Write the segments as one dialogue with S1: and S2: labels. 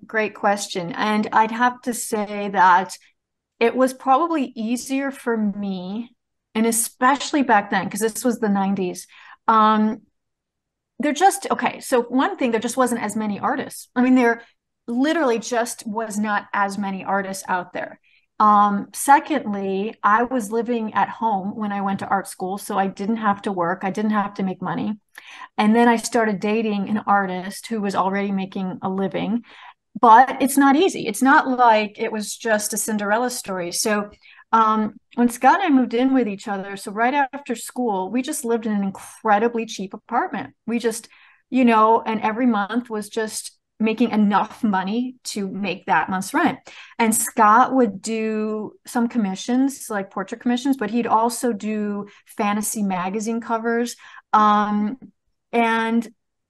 S1: great question. And I'd have to say that it was probably easier for me, and especially back then, because this was the 90s. Um, there just, okay, so one thing, there just wasn't as many artists. I mean, there literally just was not as many artists out there. Secondly, I was living at home when I went to art school, so I didn't have to work, I didn't have to make money. And then I started dating an artist who was already making a living, but it's not easy. It's not like it was just a Cinderella story. So when Scott and I moved in with each other, so right after school, we just lived in an incredibly cheap apartment. We just, and every month was just making enough money to make that month's rent. And Scott would do some commissions, like portrait commissions, but he'd also do fantasy magazine covers. And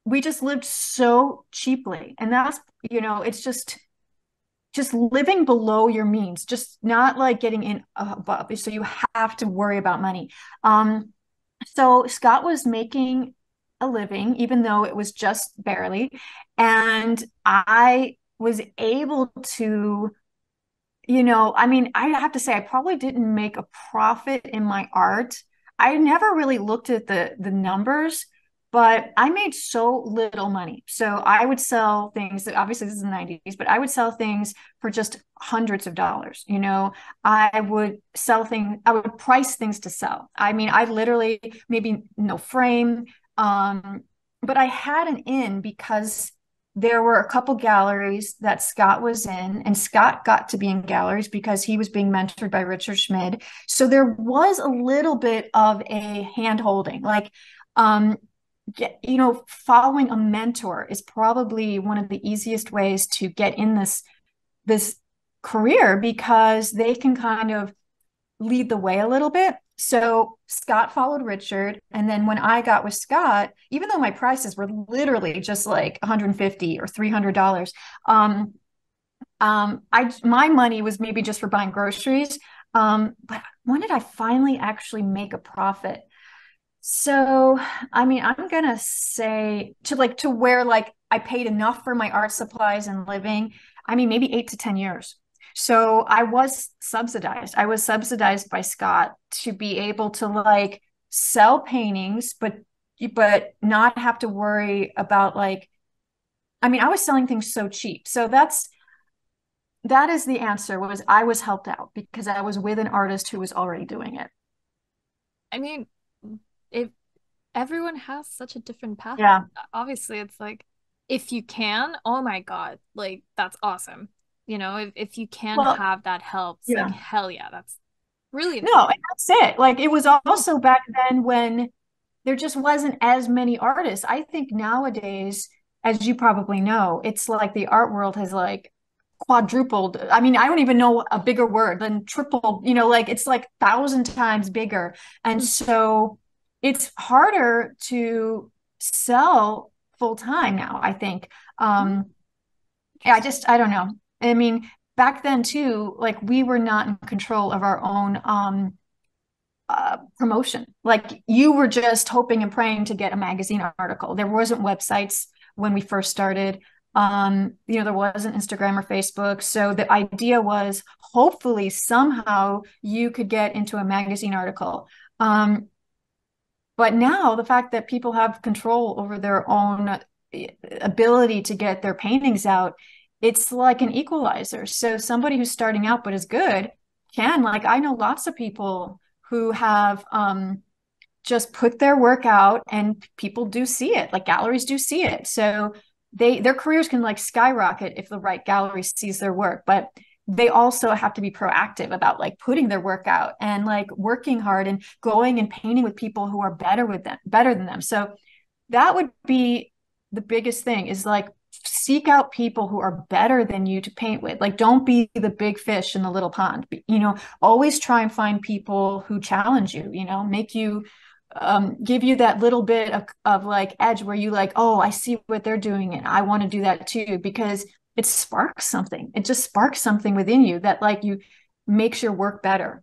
S1: we just lived so cheaply. And that's, it's just living below your means, just not like getting in above. So you have to worry about money. So Scott was making a living, even though it was just barely. And I was able to, I mean, I have to say, I probably didn't make a profit in my art. I never really looked at the numbers, but I made so little money. So I would sell things that, obviously this is the 90s, but I would sell things for just hundreds of dollars. I would sell things, I would price things to sell. I mean, I literally maybe no frame, but I had an in because there were a couple galleries that Scott was in, and Scott got to be in galleries because he was being mentored by Richard Schmid. So there was a little bit of a hand holding, like, following a mentor is probably one of the easiest ways to get in this career, because they can kind of lead the way a little bit. So Scott followed Richard, and then when I got with Scott, even though my prices were literally just like $150 or $300, my money was maybe just for buying groceries. But when did I finally actually make a profit? So, I mean, I'm gonna say to where like I paid enough for my art supplies and living. I mean, maybe 8 to 10 years. So I was subsidized. I was subsidized by Scott to be able to like sell paintings, but not have to worry about like, I mean, I was selling things so cheap. So that is the answer, was I was helped out because I was with an artist who was already doing it.
S2: I mean, if everyone has such a different path,
S1: Yeah.
S2: obviously it's like if you can, oh my God, like that's awesome. If you can
S1: Well,
S2: have that help, it's like
S1: yeah.
S2: hell yeah, that's brilliant for
S1: No,
S2: you.
S1: and that's it. Like it was also back then when there just wasn't as many artists. I think nowadays, as you probably know, it's like the art world has like quadrupled. I mean, I don't even know a bigger word than triple, like it's like 1,000 times bigger. And
S2: Mm.
S1: so it's harder to sell full time now, I think. Um, yeah, I don't know. I mean, back then too, like we were not in control of our own promotion. Like you were just hoping and praying to get a magazine article. There wasn't websites when we first started. There wasn't Instagram or Facebook. So the idea was hopefully somehow you could get into a magazine article. But now the fact that people have control over their own ability to get their paintings out, it's like an equalizer. So somebody who's starting out but is good can, like, I know lots of people who have just put their work out and people do see it, like galleries do see it. So their careers can like skyrocket if the right gallery sees their work. But they also have to be proactive about like putting their work out and like working hard and going and painting with people who are better than them. So that would be the biggest thing, is like seek out people who are better than you to paint with. Like don't be the big fish in the little pond. Always try and find people who challenge you, make you give you that little bit of like edge where you like, oh, I see what they're doing and I want to do that too, because it sparks something. It just sparks something within you that like you makes your work better.